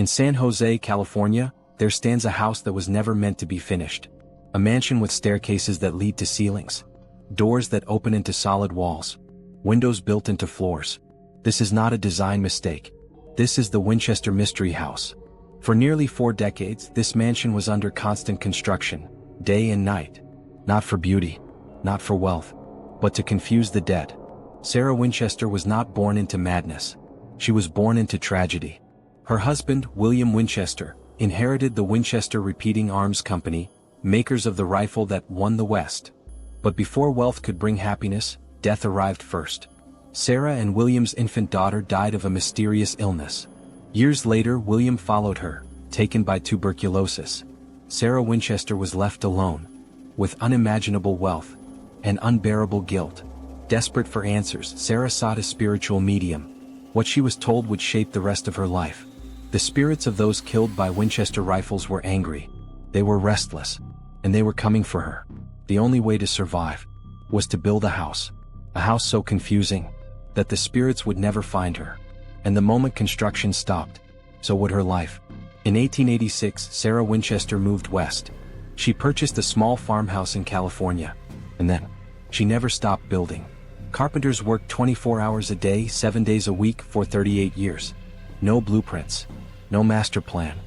In San Jose, California, there stands a house that was never meant to be finished. A mansion with staircases that lead to ceilings. Doors that open into solid walls. Windows built into floors. This is not a design mistake. This is the Winchester Mystery House. For nearly 4 decades, this mansion was under constant construction, day and night. Not for beauty, not for wealth, but to confuse the dead. Sarah Winchester was not born into madness. She was born into tragedy. Her husband, William Winchester, inherited the Winchester Repeating Arms Company, makers of the rifle that won the West. But before wealth could bring happiness, death arrived first. Sarah and William's infant daughter died of a mysterious illness. Years later, William followed her, taken by tuberculosis. Sarah Winchester was left alone, with unimaginable wealth and unbearable guilt. Desperate for answers, Sarah sought a spiritual medium. What she was told would shape the rest of her life. The spirits of those killed by Winchester rifles were angry. They were restless, and they were coming for her. The only way to survive was to build a house so confusing that the spirits would never find her. And the moment construction stopped, so would her life. In 1886, Sarah Winchester moved west. She purchased a small farmhouse in California. And then, she never stopped building. Carpenters worked 24 hours a day, 7 days a week for 38 years. No blueprints, no master plan,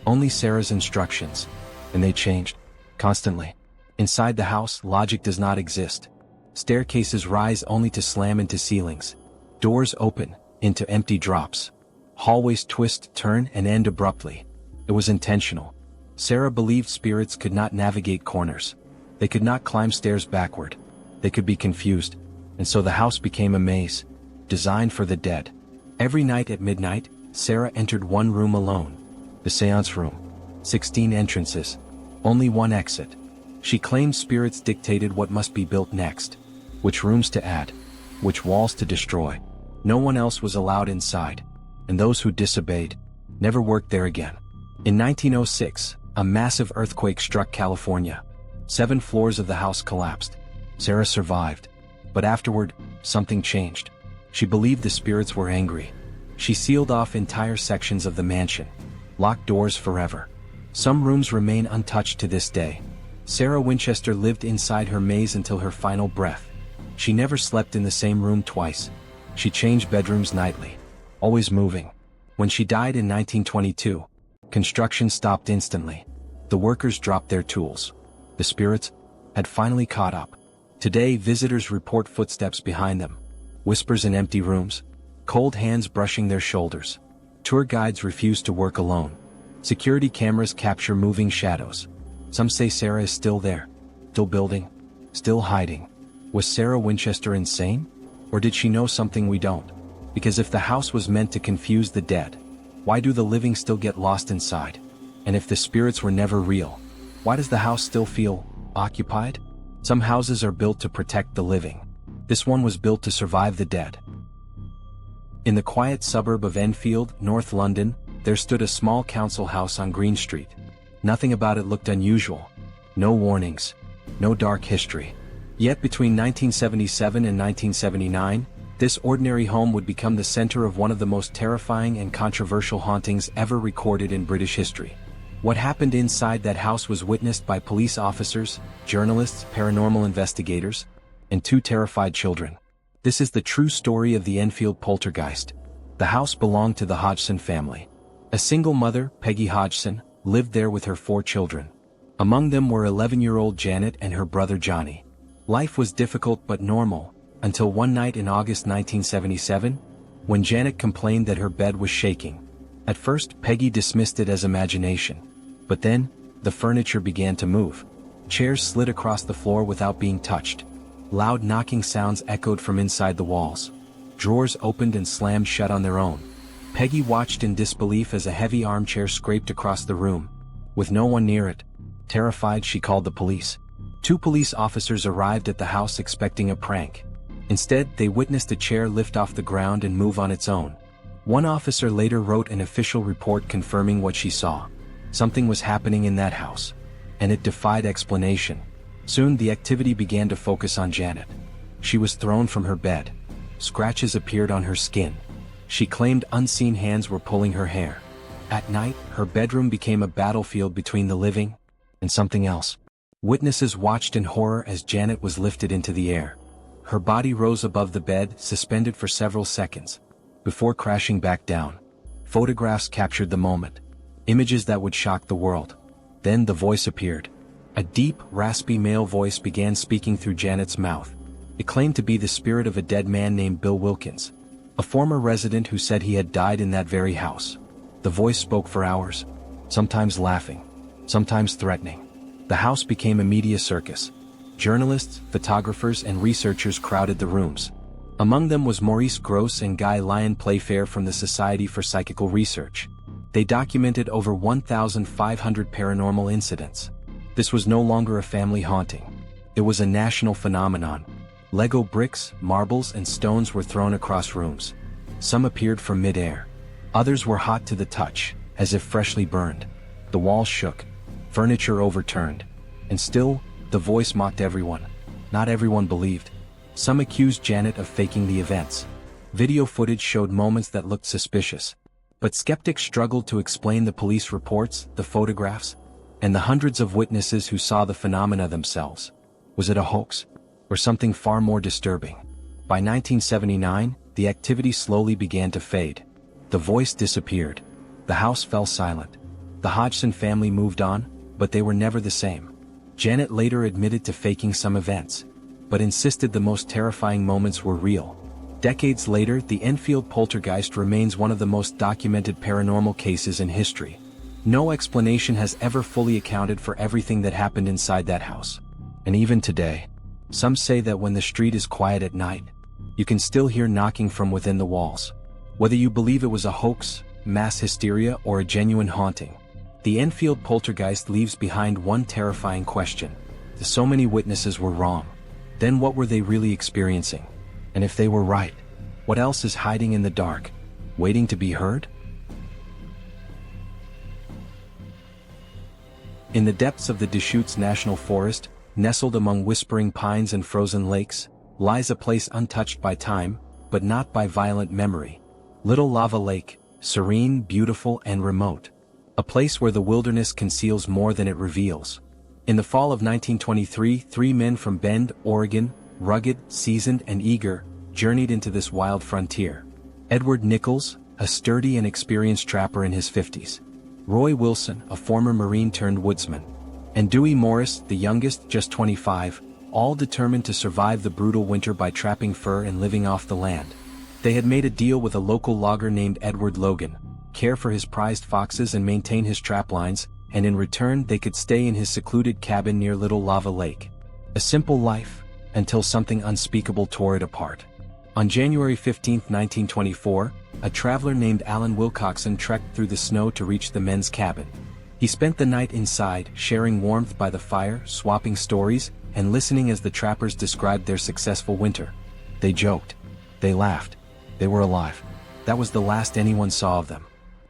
only Sarah's instructions. And they changed, constantly. Inside the house, logic does not exist. Staircases rise only to slam into ceilings. Doors open into empty drops. Hallways twist, turn, and end abruptly. It was intentional. Sarah believed spirits could not navigate corners. They could not climb stairs backward. They could be confused. And so the house became a maze, designed for the dead. Every night at midnight, Sarah entered one room alone. The seance room. 16 entrances. Only one exit. She claimed spirits dictated what must be built next. Which rooms to add. Which walls to destroy. No one else was allowed inside. And those who disobeyed never worked there again. In 1906, a massive earthquake struck California. 7 floors of the house collapsed. Sarah survived. But afterward, something changed. She believed the spirits were angry. She sealed off entire sections of the mansion. Locked doors forever. Some rooms remain untouched to this day. Sarah Winchester lived inside her maze until her final breath. She never slept in the same room twice. She changed bedrooms nightly, always moving. When she died in 1922, construction stopped instantly. The workers dropped their tools. The spirits had finally caught up. Today, visitors report footsteps behind them, whispers in empty rooms, cold hands brushing their shoulders. Tour guides refuse to work alone. Security cameras capture moving shadows. Some say Sarah is still there, still building, still hiding. Was Sarah Winchester insane? Or did she know something we don't? Because if the house was meant to confuse the dead, why do the living still get lost inside? And if the spirits were never real, why does the house still feel occupied? Some houses are built to protect the living. This one was built to survive the dead. In the quiet suburb of Enfield, North London, there stood a small council house on Green Street. Nothing about it looked unusual. No warnings. No dark history. Yet between 1977 and 1979, this ordinary home would become the center of one of the most terrifying and controversial hauntings ever recorded in British history. What happened inside that house was witnessed by police officers, journalists, paranormal investigators, and 2 terrified children. This is the true story of the Enfield poltergeist. The house belonged to the Hodgson family. A single mother, Peggy Hodgson, lived there with her 4 children. Among them were 11-year-old Janet and her brother Johnny. Life was difficult but normal, until one night in August 1977, when Janet complained that her bed was shaking. At first, Peggy dismissed it as imagination. But then, the furniture began to move. Chairs slid across the floor without being touched. Loud knocking sounds echoed from inside the walls. Drawers opened and slammed shut on their own. Peggy watched in disbelief as a heavy armchair scraped across the room. With no one near it, terrified, she called the police. 2 police officers arrived at the house expecting a prank. Instead, they witnessed a chair lift off the ground and move on its own. One officer later wrote an official report confirming what she saw. Something was happening in that house, and it defied explanation. Soon the activity began to focus on Janet. She was thrown from her bed. Scratches appeared on her skin. She claimed unseen hands were pulling her hair. At night, her bedroom became a battlefield between the living and something else. Witnesses watched in horror as Janet was lifted into the air. Her body rose above the bed, suspended for several seconds, before crashing back down. Photographs captured the moment. Images that would shock the world. Then the voice appeared. A deep, raspy male voice began speaking through Janet's mouth. It claimed to be the spirit of a dead man named Bill Wilkins, a former resident who said he had died in that very house. The voice spoke for hours, sometimes laughing, sometimes threatening. The house became a media circus. Journalists, photographers, and researchers crowded the rooms. Among them was Maurice Grosse and Guy Lyon Playfair from the Society for Psychical Research. They documented over 1,500 paranormal incidents. This was no longer a family haunting. It was a national phenomenon. Lego bricks, marbles, and stones were thrown across rooms. Some appeared from mid-air. Others were hot to the touch, as if freshly burned. The walls shook, furniture overturned. And still, the voice mocked everyone. Not everyone believed. Some accused Janet of faking the events. Video footage showed moments that looked suspicious. But skeptics struggled to explain the police reports, the photographs, and the hundreds of witnesses who saw the phenomena themselves. Was it a hoax? Or something far more disturbing? By 1979, the activity slowly began to fade. The voice disappeared. The house fell silent. The Hodgson family moved on, but they were never the same. Janet later admitted to faking some events, but insisted the most terrifying moments were real. Decades later, the Enfield poltergeist remains one of the most documented paranormal cases in history. No explanation has ever fully accounted for everything that happened inside that house. And even today, some say that when the street is quiet at night, you can still hear knocking from within the walls. Whether you believe it was a hoax, mass hysteria, or a genuine haunting, the Enfield poltergeist leaves behind one terrifying question. If so many witnesses were wrong, then what were they really experiencing? And if they were right, what else is hiding in the dark, waiting to be heard? In the depths of the Deschutes National Forest, nestled among whispering pines and frozen lakes, lies a place untouched by time, but not by violent memory. Little Lava Lake, serene, beautiful, and remote. A place where the wilderness conceals more than it reveals. In the fall of 1923, 3 men from Bend, Oregon, rugged, seasoned, and eager, journeyed into this wild frontier. Edward Nichols, a sturdy and experienced trapper in his 50s. Roy Wilson, a former Marine turned woodsman. And Dewey Morris, the youngest, just 25, all determined to survive the brutal winter by trapping fur and living off the land. They had made a deal with a local logger named Edward Logan, care for his prized foxes and maintain his trap lines, and in return they could stay in his secluded cabin near Little Lava Lake. A simple life, until something unspeakable tore it apart. On January 15, 1924, a traveler named Alan Wilcoxon trekked through the snow to reach the men's cabin. He spent the night inside, sharing warmth by the fire, swapping stories, and listening as the trappers described their successful winter. They joked. They laughed. They were alive. That was the last anyone saw of them.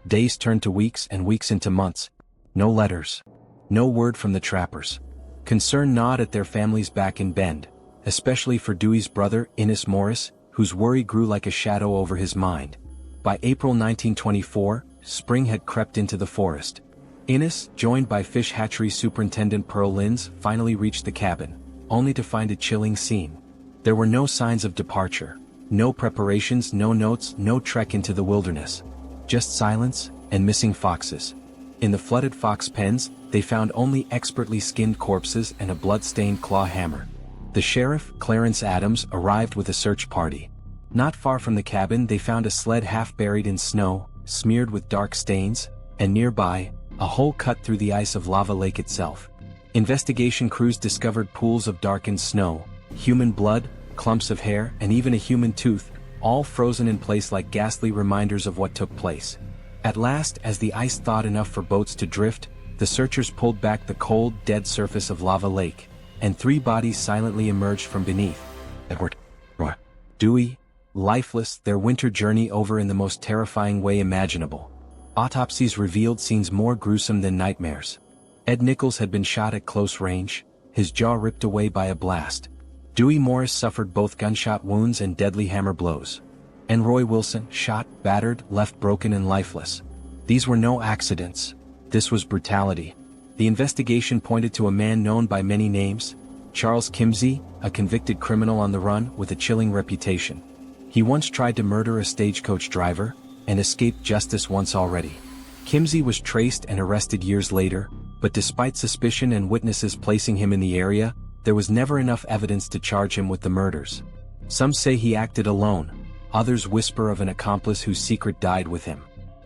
Days turned to weeks and weeks into months. No letters. No word from the trappers. Concern gnawed at their families back in Bend, especially for Dewey's brother, Innes Morris, whose worry grew like a shadow over his mind. By April 1924, spring had crept into the forest. Innes, joined by fish hatchery superintendent Pearl Linz, finally reached the cabin, only to find a chilling scene. There were no signs of departure, no preparations, no notes, no trek into the wilderness. Just silence and missing foxes. In the flooded fox pens, they found only expertly skinned corpses and a blood-stained claw hammer. The sheriff, Clarence Adams, arrived with a search party. Not far from the cabin they found a sled half buried in snow, smeared with dark stains, and nearby, a hole cut through the ice of Lava Lake itself. Investigation crews discovered pools of darkened snow, human blood, clumps of hair, and even a human tooth, all frozen in place like ghastly reminders of what took place. At last, as the ice thawed enough for boats to drift, the searchers pulled back the cold, dead surface of Lava Lake, and 3 bodies silently emerged from beneath. Edward, Roy, Dewey, lifeless, their winter journey over in the most terrifying way imaginable. Autopsies revealed scenes more gruesome than nightmares. Ed Nichols had been shot at close range, his jaw ripped away by a blast. Dewey Morris suffered both gunshot wounds and deadly hammer blows. And Roy Wilson, shot, battered, left broken and lifeless. These were no accidents. This was brutality. The investigation pointed to a man known by many names, Charles Kimsey, a convicted criminal on the run with a chilling reputation. He once tried to murder a stagecoach driver, and escaped justice once already. Kimsey was traced and arrested years later, but despite suspicion and witnesses placing him in the area, there was never enough evidence to charge him with the murders. Some say he acted alone, others whisper of an accomplice whose secret died with him.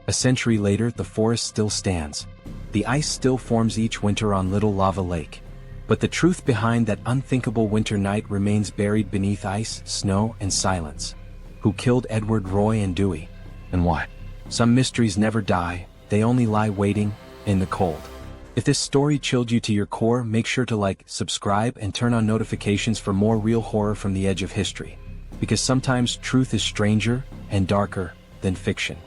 A century later, the forest still stands. The ice still forms each winter on Little Lava Lake. But the truth behind that unthinkable winter night remains buried beneath ice, snow, and silence. Who killed Edward, Roy, and Dewey? And why? Some mysteries never die, they only lie waiting, in the cold. If this story chilled you to your core, make sure to like, subscribe, and turn on notifications for more real horror from the edge of history. Because sometimes truth is stranger and darker than fiction.